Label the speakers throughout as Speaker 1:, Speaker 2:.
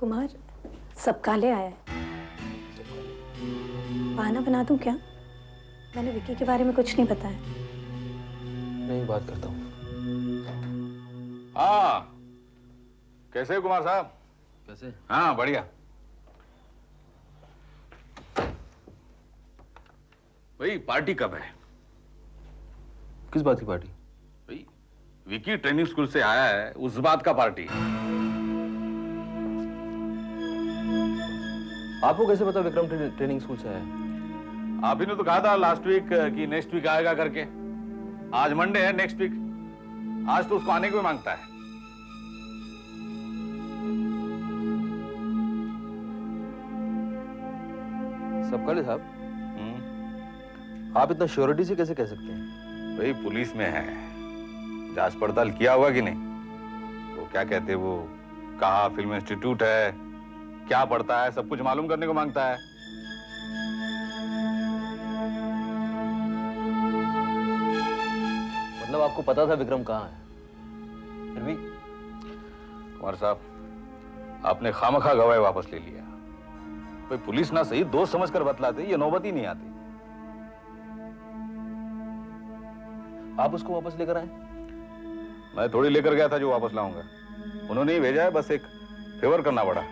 Speaker 1: कुमार, सब काले आया है। बहाना बना दूं क्या? मैंने विकी के बारे में कुछ नहीं बताया।
Speaker 2: नहीं, बात करता हूँ।
Speaker 3: हाँ, कैसे हो कुमार साहब?
Speaker 2: कैसे?
Speaker 3: हाँ, बढ़िया। भाई पार्टी कब है?
Speaker 2: किस बात की पार्टी?
Speaker 3: भाई विकी ट्रेनिंग स्कूल से आया है, उस बात का पार्टी।
Speaker 2: आपको कैसे पता विक्रम ट्रेनिंग स्कूल से आया है?
Speaker 3: आप ही ने तो कहा था लास्ट वीक कि नेक्स्ट वीक आएगा करके। आज मंडे है, नेक्स्ट वीक। आज तो उसको आने को ही मांगता है।
Speaker 2: सब काले साहब, आप इतना श्योरिटी से कैसे कह सकते हैं?
Speaker 3: भाई पुलिस में है, जांच पड़ताल किया होगा कि नहीं? वो क्या कहते, वो कहा फिल्म इंस्टीट्यूट है, क्या पढ़ता है, सब कुछ मालूम करने को मांगता है।
Speaker 2: मतलब आपको पता था विक्रम कहाँ है, फिर भी?
Speaker 3: कुमार साहब, आपने खामखा गवाह वापस ले लिया। भाई पुलिस ना सही, दोस्त समझकर बतलाते, ये नौबत ही नहीं आती।
Speaker 2: आप उसको वापस लेकर आए?
Speaker 3: मैं थोड़ी लेकर गया था जो वापस लाऊंगा। उन्होंने ही भेजा है, बस एक फेवर करना पड़ा।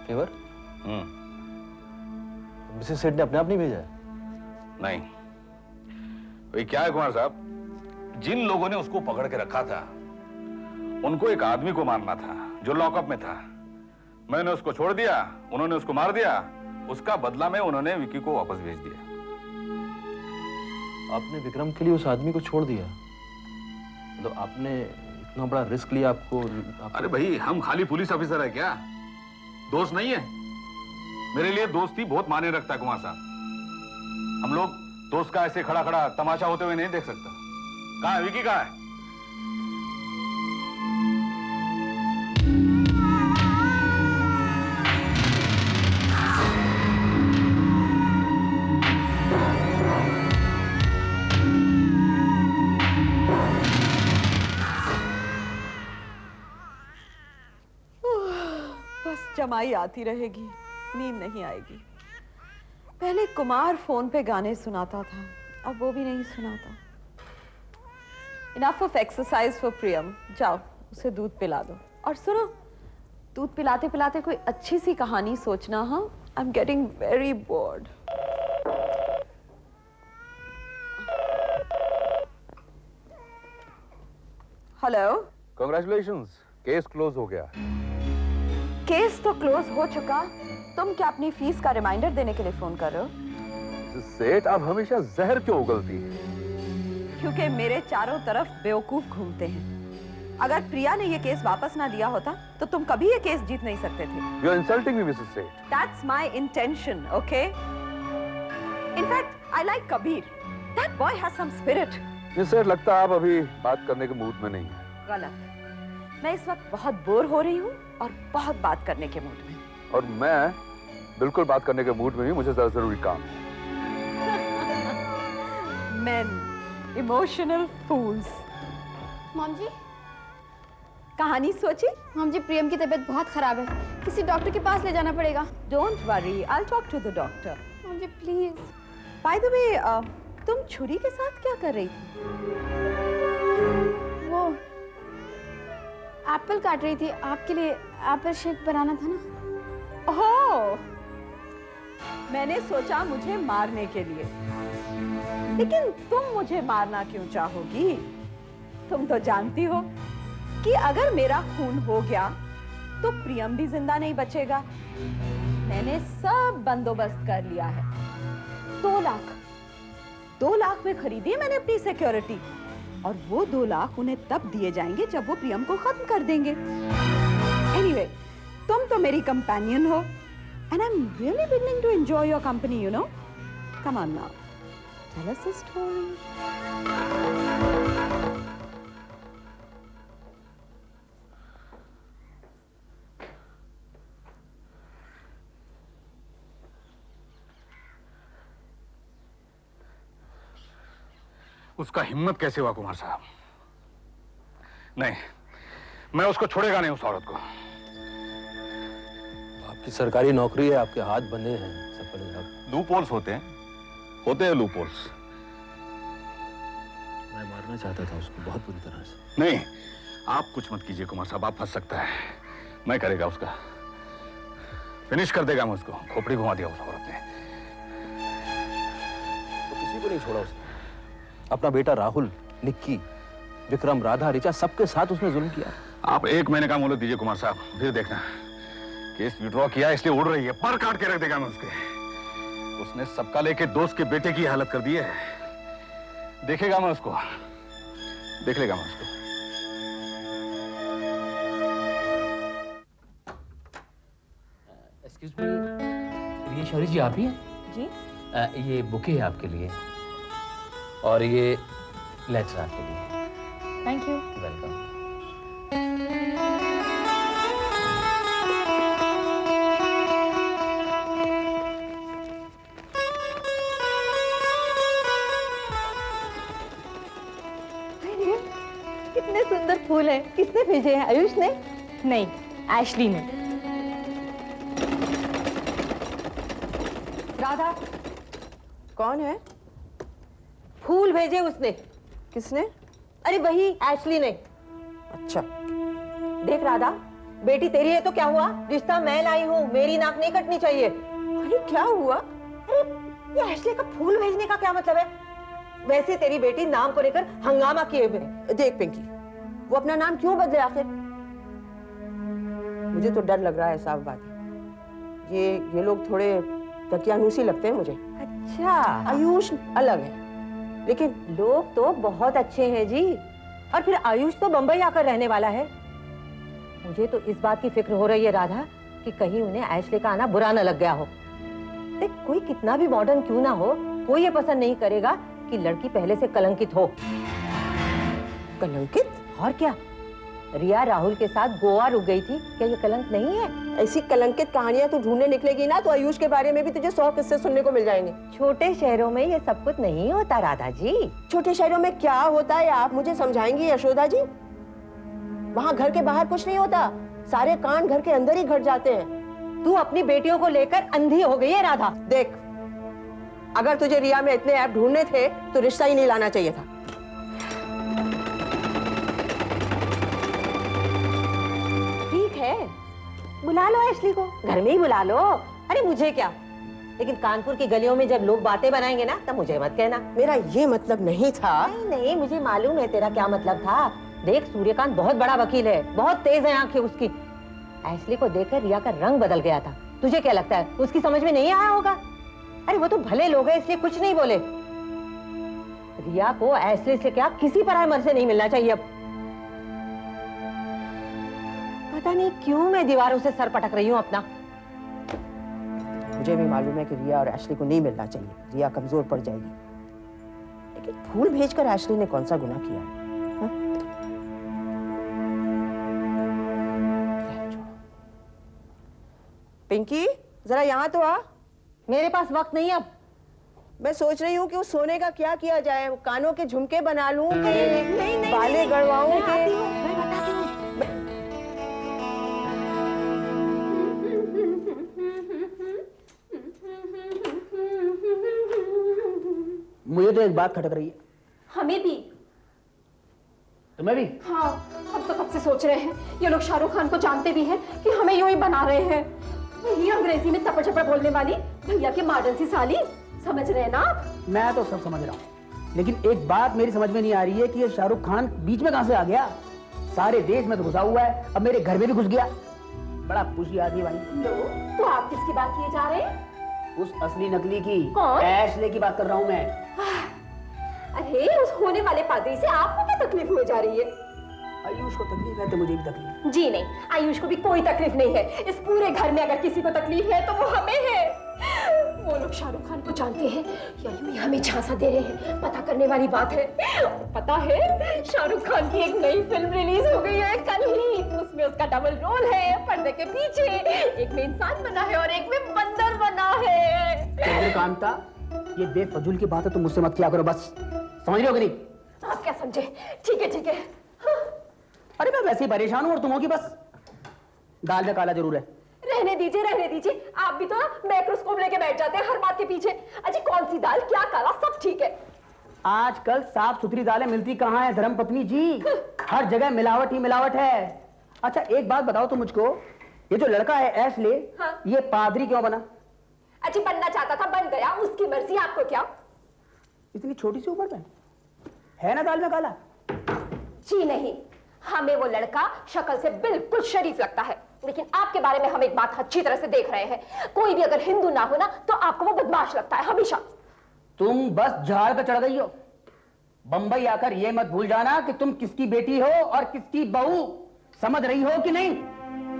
Speaker 2: फेवर? मिसेस सेठ ने अपने आप नहीं भेजा है?
Speaker 3: नहीं भाई, क्या है कुमार साहब, जिन लोगों ने उसको पकड़ के रखा था उनको एक आदमी को मारना था जो लॉकअप में था। मैंने उसको छोड़ दिया, उन्होंने उसको मार दिया। उसका बदला में उन्होंने विकी को वापस भेज दिया।
Speaker 2: आपने विक्रम के लिए उस आदमी को छोड़ दिया? तो आपने इतना बड़ा रिस्क लिया?
Speaker 3: अरे भाई, हम खाली पुलिस ऑफिसर है क्या? दोस्त नहीं है? मेरे लिए दोस्ती बहुत मायने रखता है कुमार साहब। हम लोग दोस्त का ऐसे खड़ा खड़ा तमाशा होते हुए नहीं देख सकता। कहाँ है विकी, कहाँ है?
Speaker 4: जमाई आती रहेगी, नींद नहीं आएगी। पहले कुमार फोन पे गाने सुनाता था, अब वो भी नहीं सुनाता। इनफ ऑफ एक्सरसाइज फॉर प्रियम। जाओ उसे दूध पिला दो। और सुनो, दूध पिलाते पिलाते कोई अच्छी सी कहानी सोचना। हाँ, I am getting very bored. Hello.
Speaker 3: Congratulations, case close हो गया।
Speaker 4: केस तो क्लोज हो चुका, तुम क्या अपनी फीस का रिमाइंडर देने के लिए फोन कर रहे हो?
Speaker 3: सेठ, आप हमेशा जहर क्यों उगलती है?
Speaker 4: क्योंकि मेरे चारों तरफ बेवकूफ घूमते हैं। अगर प्रिया ने ये केस वापस ना लिया होता तो तुम कभी ये केस जीत नहीं सकते थे।
Speaker 3: You are insulting me, Mrs. Seth.
Speaker 4: That's my intention, okay? In fact, I like Kabir. That boy has some spirit.
Speaker 3: सेठ, लगता है आप अभी बात करने के मूड में नहीं है।
Speaker 4: गलत। मैं इस वक्त बहुत बोर हो रही हूँ और बहुत बात करने के मूड में।
Speaker 3: और मैं बिल्कुल बात करने के मूड में नहीं, मुझे जरूरी काम है।
Speaker 4: Men, emotional fools.
Speaker 5: मॉम जी,
Speaker 4: कहानी सोची?
Speaker 5: मॉम जी, प्रियम की तबीयत बहुत खराब है, किसी डॉक्टर के पास ले जाना पड़ेगा।
Speaker 4: Don't worry, I'll talk to the doctor.
Speaker 5: Mom ji please.
Speaker 4: By the way, तुम छुरी के साथ क्या कर रही थी?
Speaker 5: वो एप्पल काट रही थी, आपके लिए एप्पल शेक बनाना था ना।
Speaker 4: ओह, मैंने सोचा मुझे मारने के लिए। लेकिन तुम मुझे मारना क्यों चाहोगी? तुम तो जानती हो कि अगर मेरा खून हो गया तो प्रियम भी जिंदा नहीं बचेगा। मैंने सब बंदोबस्त कर लिया है। 2 लाख में खरीदी है मैंने अपनी सिक्योरिटी, और वो 2 लाख उन्हें तब दिए जाएंगे जब वो प्रियम को खत्म कर देंगे। Anyway, तुम तो मेरी कंपेनियन हो, and I'm really beginning to enjoy your company, you know. Come on now, tell us a story.
Speaker 3: उसका हिम्मत कैसे हुआ कुमार साहब? नहीं, मैं उसको छोड़ेगा नहीं, उस औरत को।
Speaker 2: आपकी सरकारी नौकरी है, आपके हाथ बंधे हैं सरपंच साहब।
Speaker 3: लूप होल्स होते हैं लूप होल्स।
Speaker 2: मैं मारना चाहता था उसको बहुत बुरी तरह से।
Speaker 3: नहीं, आप कुछ मत कीजिए कुमार साहब, आप फंस सकता है। मैं करेगा उसका, फिनिश कर देगा मैं उसको। खोपड़ी घुमा दिया उस औरत ने।
Speaker 2: तो किसी को नहीं छोड़ा उसने। अपना बेटा राहुल, निक्की, विक्रम, राधा, ऋचा, सबके साथ उसने जुल्म किया।
Speaker 3: आप 1 महीने का मोहलत दीजिए कुमार साहब, फिर देखना। केस विड्रॉ किया इसलिए उड़ रही है, पर काट के रख देगा मैं उसके। उसने सबका लेके दोस्त के बेटे की हालत कर दी है। देखेगा मैं उसको, देख लेगा मैं उसको।
Speaker 6: एक्सक्यूज मी, ये शौरी जी आप ही हैं?
Speaker 1: जी
Speaker 6: ये बुके है आपके लिए और ये लेटर आपके लिए।
Speaker 1: Thank you.
Speaker 6: वेलकम।
Speaker 4: कितने सुंदर फूल हैं। किसने भेजे हैं? आयुष ने?
Speaker 1: नहीं, एशली ने।
Speaker 4: राधा कौन है? फूल भेजे उसने। किसने? अरे वही एशली ने। अच्छा। देख राधा, बेटी तेरी है तो क्या हुआ? रिश्ता मैं लाई हूँ, मेरी नाक नहीं कटनी चाहिए। अरे क्या हुआ? अरे ये एशली का फूल भेजने का क्या मतलब है? वैसे तेरी बेटी नाम को लेकर हंगामा किए हुए। देख पिंकी, वो अपना नाम क्यों बदले आखिर? मुझे तो डर लग रहा है, साफ बात है। ये लोग थोड़े दकियानूसी लगते हैं मुझे। अच्छा, आयुष अलग है, लेकिन लोग तो बहुत अच्छे हैं जी। और फिर आयुष तो बंबई आकर रहने वाला है। मुझे तो इस बात की फिक्र हो रही है राधा कि कहीं उन्हें एशले का आना बुरा न लग गया हो। देख, कोई कितना भी मॉडर्न क्यों ना हो, कोई ये पसंद नहीं करेगा कि लड़की पहले से कलंकित हो। कलंकित? और क्या, रिया राहुल के साथ गोवा रुक गई थी, क्या ये कलंक नहीं है? ऐसी कलंकित कहानियां तू ढूंढने निकलेगी ना तो आयुष के बारे में भी तुझे 100 किस्से सुनने को मिल जाएंगे। छोटे शहरों में ये सब कुछ नहीं होता राधा जी। छोटे शहरों में क्या होता है आप मुझे समझाएंगी यशोदा जी? वहाँ घर के बाहर कुछ नहीं होता, सारे कांड घर के अंदर ही घट जाते हैं। तू अपनी बेटियों को लेकर अंधी हो गई है राधा। देख, अगर तुझे रिया में इतने ऐप ढूंढने थे तो रिश्ता ही नहीं लाना चाहिए था। ठीक है, बुला लो एशली को, घर में ही बुला लो। अरे मुझे क्या, लेकिन कानपुर की गलियों में जब लोग बातें बनाएंगे ना तब मुझे मत कहना। मेरा ये मतलब नहीं था। नहीं, मुझे मालूम है तेरा क्या मतलब था। देख, सूर्यकांत बहुत बड़ा वकील है, बहुत तेज है आंखें उसकी। एशली को देखकर रिया का रंग बदल गया था। तुझे क्या लगता है उसकी समझ में नहीं आया होगा? अरे वो तो भले लोग हैं इसलिए कुछ नहीं बोले। रिया को एशली से क्या किसी पराये मर्द से नहीं मिलना चाहिए। अब पता नहीं क्यों मैं दीवारों से सर पटक रही हूँ अपना। मुझे भी मालूम है कि रिया और एशली को नहीं मिलना चाहिए, रिया कमजोर पड़ जाएगी। लेकिन फूल भेजकर एशली ने कौन सा गुनाह किया है? पिंकी, जरा यहाँ तो आ। मेरे पास वक्त नहीं अब। मैं सोच रही हूँ कि उस सोने का क्या किया जाए। कानों के झुमके बना लूं कि बाले गड़वाऊं? मैं बताती हूँ।
Speaker 7: मुझे तो एक बात खटक रही है।
Speaker 5: हमें भी।
Speaker 7: तुम्हें भी?
Speaker 5: हाँ, हम तो कब से सोच रहे हैं। ये लोग शाहरुख खान को जानते भी हैं कि हमें यूं ही बना रहे हैं। वही अंग्रेजी में चपड़ चपड़ बोलने वाली भैया की मॉडर्न सी साली, समझ रहे हैं ना?
Speaker 7: मैं तो सब समझ रहा हूँ, लेकिन एक बात मेरी समझ में नहीं आ रही है कि ये शाहरुख खान बीच में कहां से आ गया? सारे देश में तो घुसा हुआ है, अब मेरे घर में भी घुस गया। बड़ा खुशी आती भाई।
Speaker 5: तो आप किसकी बात किए जा रहे हैं?
Speaker 7: उस असली नकली की,
Speaker 5: कौन?
Speaker 7: एशले की बात कर रहा हूँ मैं।
Speaker 5: अरे, उस होने वाले पादरी से आपको क्या तकलीफ हो जा रही है?
Speaker 7: आयुष को तकलीफ है तो मुझे भी तकलीफ।
Speaker 5: जी नहीं, आयुष को भी कोई तकलीफ नहीं है। इस पूरे घर में अगर किसी को तकलीफ है तो वो हमें है। वो लोग शाहरुख खान को जानते हैं या यूं ही हमें झांसा दे रहे हैं, पता करने वाली बात है। पता है, शाहरुख खान की एक नई फिल्म रिलीज हो गई है कल ही। उसमें उसका डबल रोल है, पर्दे के पीछे एक में इंसान बना है और एक में बंदर बना है।
Speaker 7: चंद्रकांता, ये बेफजूल की बात है, तुम मुझसे मत किया करो बस। समझ रहे हो कि नहीं?
Speaker 5: आप क्या समझे? ठीक है ठीक है।
Speaker 7: अरे मैं वैसे ही परेशान हूँ और तुम होगी बस। दाल में काला जरूर है।
Speaker 5: रह रहने दीजिए, रहने दीजिए। आप भी तो ना माइक्रोस्कोप लेके बैठ जाते हैं हर बात के पीछे। अजी कौन सी दाल, क्या काला, सब ठीक है।
Speaker 7: आजकल साफ सुथरी दालें मिलती कहाँ है धर्मपत्नी जी? हर जगह मिलावट ही मिलावट है। अच्छा एक बात बताओ तो मुझको, ये जो लड़का है एशले,
Speaker 5: हाँ?
Speaker 7: ये पादरी क्यों बना?
Speaker 5: अजी बनना चाहता था, बन गया, उसकी मर्जी, आपको क्या।
Speaker 7: इतनी छोटी सी उम्र में है ना दाल में काला?
Speaker 5: जी नहीं, हमें वो लड़का शक्ल से बिल्कुल शरीफ लगता है, लेकिन आपके बारे में हम एक बात अच्छी तरह से देख रहे हैं। कोई भी अगर हिंदू ना हो ना तो आपको वो बदमाश लगता है हमेशा।
Speaker 7: तुम बस झाड़ पे चढ़ गई हो। बंबई आकर ये मत भूल जाना कि तुम किसकी बेटी हो और किसकी बहू। समझ रही हो कि नहीं?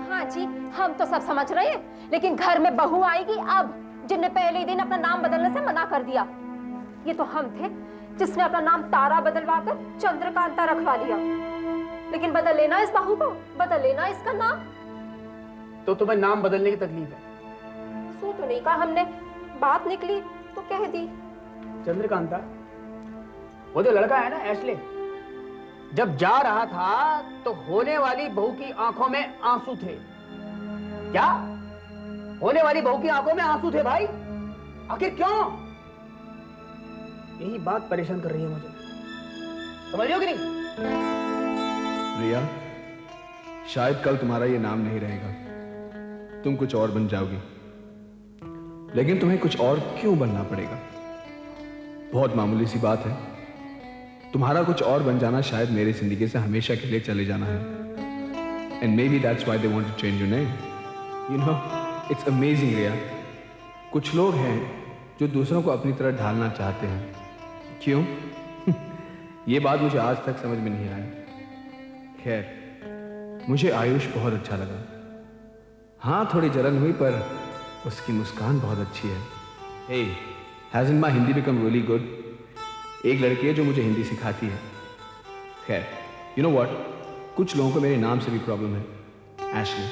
Speaker 5: हाँ जी, हम तो सब समझ रहे हैं, लेकिन घर में बहू आएगी अब, जिनने पहले ही दिन अपना नाम बदलने से मना कर दिया। ये तो हम थे जिसने अपना नाम तारा बदलवाकर चंद्रकांता रखवा लिया, लेकिन बदल लेना इस बहू को, बदल लेना इसका नाम।
Speaker 7: तो तुम्हें नाम बदलने की तकलीफ है?
Speaker 5: सो तो नहीं कहा हमने, बात निकली तो कह दी।
Speaker 7: चंद्रकांता, वो जो लड़का है ना एशले, जब जा रहा था तो होने वाली बहू की आंखों में आंसू थे। क्या होने वाली बहू की आंखों में आंसू थे भाई? आखिर क्यों? यही बात परेशान कर रही है मुझे, समझ रहे हो कि नहीं?
Speaker 8: रिया, शायद कल तुम्हारा ये नाम नहीं रहेगा, तुम कुछ और बन जाओगी। लेकिन तुम्हें कुछ और क्यों बनना पड़ेगा? बहुत मामूली सी बात है। तुम्हारा कुछ और बन जाना शायद मेरी जिंदगी से हमेशा के लिए चले जाना है। And maybe that's why they want to change your name. You know, it's amazing Riya, कुछ लोग हैं जो दूसरों को अपनी तरह ढालना चाहते हैं। क्यों? ये बात मुझे आज तक समझ में नहीं आई। खैर, मुझे आयुष बहुत अच्छा लगा। हाँ, थोड़ी जलन हुई, पर उसकी मुस्कान बहुत अच्छी है। हे, hasn't my Hindi become really good? एक लड़की है जो मुझे हिंदी सिखाती है। खैर, यू नो व्हाट, कुछ लोगों को मेरे नाम से भी प्रॉब्लम है। एशली,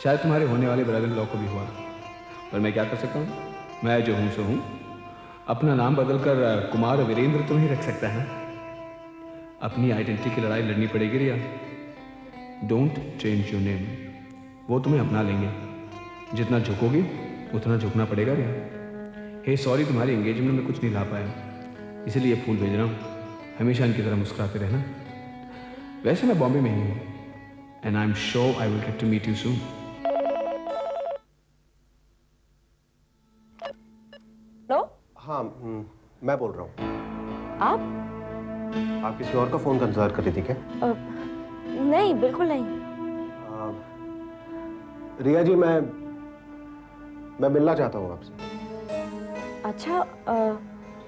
Speaker 8: शायद तुम्हारे होने वाले ब्रदर इन लॉ को भी हुआ, पर मैं क्या कर सकता हूँ? मैं जो हूँ सो हूँ। अपना नाम बदलकर कुमार वीरेंद्र तो नहीं रख सकता है। अपनी आइडेंटिटी की लड़ाई लड़नी पड़ेगी रिया। डोंट चेंज योर नेम, वो तुम्हें अपना लेंगे। जितना झुकोगी उतना झुकना पड़ेगा रिया। हे सॉरी, तुम्हारी एंगेजमेंट में कुछ नहीं ला पाया, इसीलिए फूल भेज रहा हूँ। हमेशा इनकी तरह मुस्कुराते रहना। वैसे मैं बॉम्बे में ही हूँ, and I am sure I will get to meet you soon.
Speaker 5: No?
Speaker 9: हाँ, मैं बोल रहा हूँ।
Speaker 5: आप
Speaker 9: किसी और का फोन का इंतजार कर रही थी क्या?
Speaker 1: नहीं, बिल्कुल नहीं।
Speaker 9: रिया जी, मैं मिलना चाहता हूँ आपसे।
Speaker 1: अच्छा,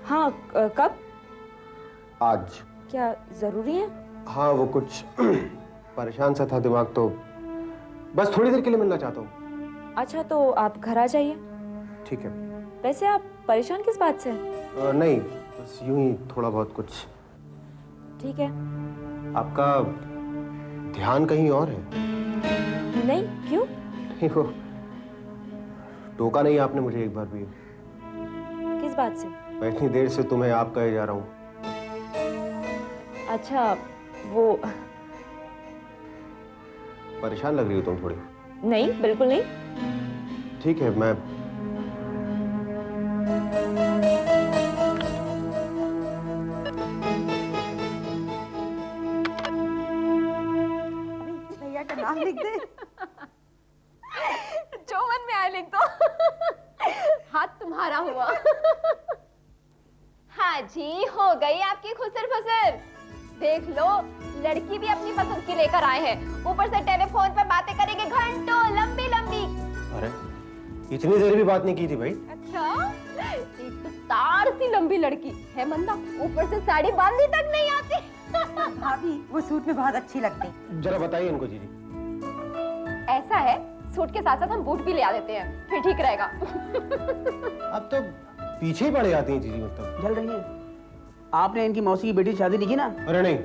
Speaker 1: हाँ, कब?
Speaker 9: आज।
Speaker 1: क्या जरूरी है?
Speaker 9: हाँ, वो कुछ परेशान सा था दिमाग, तो बस थोड़ी देर के लिए मिलना चाहता हूँ।
Speaker 1: अच्छा, तो आप घर आ जाइए।
Speaker 9: ठीक है।
Speaker 1: वैसे आप परेशान किस बात से?
Speaker 9: नहीं, बस यूं ही थोड़ा बहुत कुछ।
Speaker 1: ठीक है।
Speaker 9: आपका ध्यान कहीं और है?
Speaker 1: नहीं, क्यों?
Speaker 9: नहीं, वो टोका नहीं आपने मुझे एक बार भी।
Speaker 1: किस बात से?
Speaker 9: मैं इतनी देर से तुम्हें आप कहे जा रहा हूँ।
Speaker 1: अच्छा, वो
Speaker 9: परेशान लग रही हो तुम थोड़ी।
Speaker 1: नहीं, बिल्कुल नहीं।
Speaker 9: ठीक है, मैं
Speaker 4: भैया का नाम लिख दे।
Speaker 5: जो मन में आए लिख दो। हाथ तुम्हारा हुआ। हाँ जी, हो गई आपकी खुसर फुसर। देख लो, लड़की भी अपनी पसंद की लेकर आए हैं। ऊपर से टेलीफोन पर बातें करेंगे घंटों, लंबी लंबी।
Speaker 9: अरे, इतनी देर भी बात नहीं की थी भाई।
Speaker 5: अच्छा, एक तो तार सी लंबी लड़की है मंदा, ऊपर से साड़ी बांधनी तक नहीं आती।
Speaker 4: भाभी, वो सूट में बहुत अच्छी लगती।
Speaker 9: जरा बताइए इनको दीदी।
Speaker 5: ऐसा है, सूट के साथ साथ हम बूट भी ले आ देते हैं, फिर ठीक रहेगा।
Speaker 9: अब तो पीछे ही पड़ जाती हैं चीजें, मतलब।
Speaker 7: जल रही है। आपने इनकी मौसी की बेटी से शादी नहीं की ना?
Speaker 9: अरे नहीं,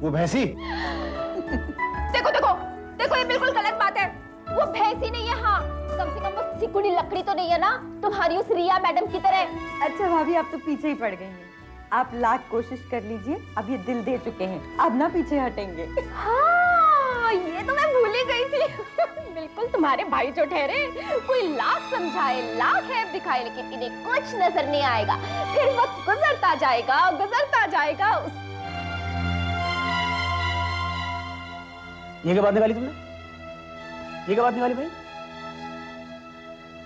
Speaker 9: वो भैंसी।
Speaker 5: देखो देखो देखो, ये बिल्कुल गलत बात है। वो भैंसी नहीं है। हाँ, कम से कम वो सिकुड़ी लकड़ी तो नहीं है ना, तुम्हारी उस रिया मैडम की तरह।
Speaker 4: अच्छा भाभी, आप तो पीछे ही पड़ गई हैं। आप लाख कोशिश कर लीजिए, अब ये दिल दे चुके हैं, अब ना पीछे हटेंगे।
Speaker 5: हाँ, हाँ ये तो मैं भूल ही गई थी। बिल्कुल तुम्हारे भाई जो ठहरे, कोई लाख समझाए लाख ऐप दिखाए लेकिन इन्हें कुछ नजर नहीं आएगा। फिर वक्त गुजरता जाएगा गुजरता जाएगा।
Speaker 7: ये क्या बात निकाली तुमने? ये क्या बात निकाली भाई?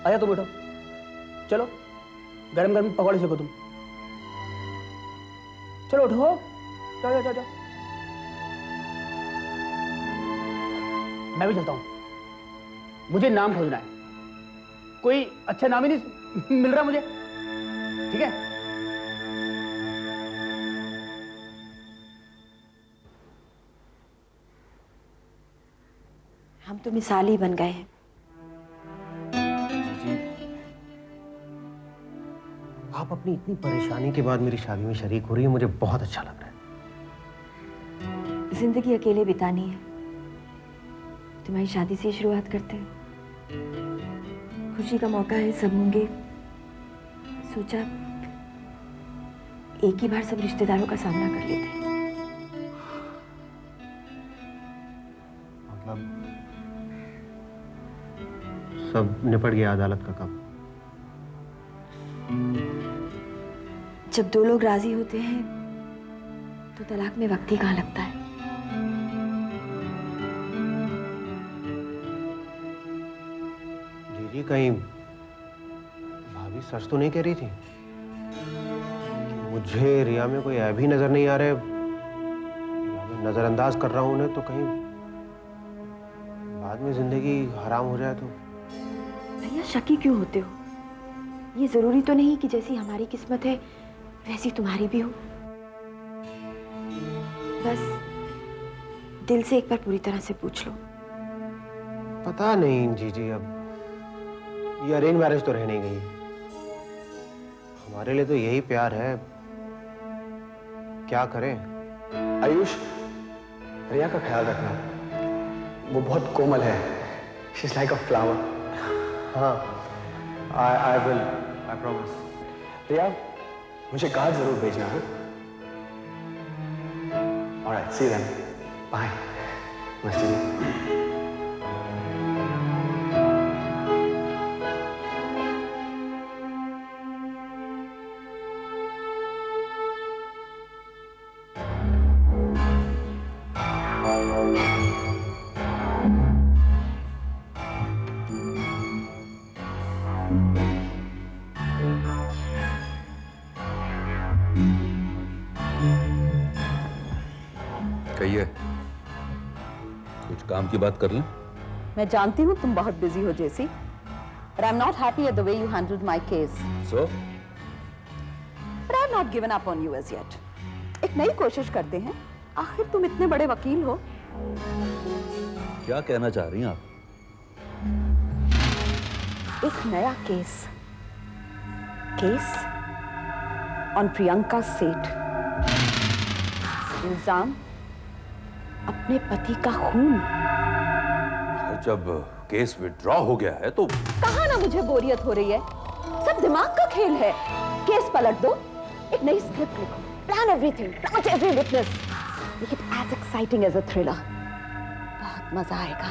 Speaker 7: आया तुम बैठो, चलो गरम गरम पकौड़े सेको तुम। चलो उठो, जाओ जाओ जाओ जाओ। मैं भी चलता हूँ, मुझे नाम खोजना है। कोई अच्छा नाम ही नहीं मिल रहा मुझे, ठीक है?
Speaker 1: हम तो मिसाल ही बन गए हैं।
Speaker 9: आप अपनी इतनी परेशानी के बाद मेरी शादी में शरीक हो रही है, मुझे बहुत अच्छा लग रहा है।
Speaker 1: जिंदगी अकेले बितानी है, तुम्हारी शादी से शुरुआत करते हैं। खुशी का मौका है, सब होंगे। सोचा एक ही बार सब रिश्तेदारों का सामना कर लेते हैं।
Speaker 9: मतलब सब निपट गया अदालत का काम?
Speaker 1: जब दो लोग राजी होते हैं तो तलाक में वक्त ही कहाँ लगता है।
Speaker 9: जी कहीं भाभी सच तो नहीं कह रही थी? मुझे रिया में कोई ऐब ही नजर नहीं आ रहे, नजरअंदाज कर रहा हूं उन्हें, तो कहीं बाद में जिंदगी हराम हो जाए तो?
Speaker 1: भैया शकी क्यों होते हो? ये जरूरी तो नहीं कि जैसी हमारी किस्मत है वैसी तुम्हारी भी हो। बस दिल से एक बार पूरी तरह से पूछ लो।
Speaker 9: पता नहीं जीजी, अब ये अरेंज मैरिज तो रह नहीं गई। हमारे लिए तो यही प्यार है, क्या करें?
Speaker 8: आयुष, रिया का ख्याल रखना, वो बहुत कोमल है। She's like a flower.
Speaker 9: हाँ, I will, I promise.
Speaker 8: रिया, मुझे कार्ड जरूर भेजना है। Alright, see you then. Bye. Nice to meet you.
Speaker 3: कहिए, कुछ काम की बात कर लें?
Speaker 4: मैं जानती हूँ तुम बहुत बिजी हो जेसी, but I'm not happy at the way you handled my case.
Speaker 3: So?
Speaker 4: But I have not given up on you as yet. एक नई कोशिश करते हैं, आखिर तुम इतने बड़े वकील हो।
Speaker 3: क्या कहना चाह रही हैं आप?
Speaker 4: एक नया केस ऑन प्रियंका सेठ। इल्जाम अपने पति का खून।
Speaker 3: जब केस विड्रॉ हो गया है तो
Speaker 4: कहा ना मुझे बोरियत हो रही है, सब दिमाग का खेल है। केस पलट दो, एक नई स्क्रिप्ट लिखो, plan everything, plot every witness, make it as exciting as a thriller. बहुत मजा आएगा।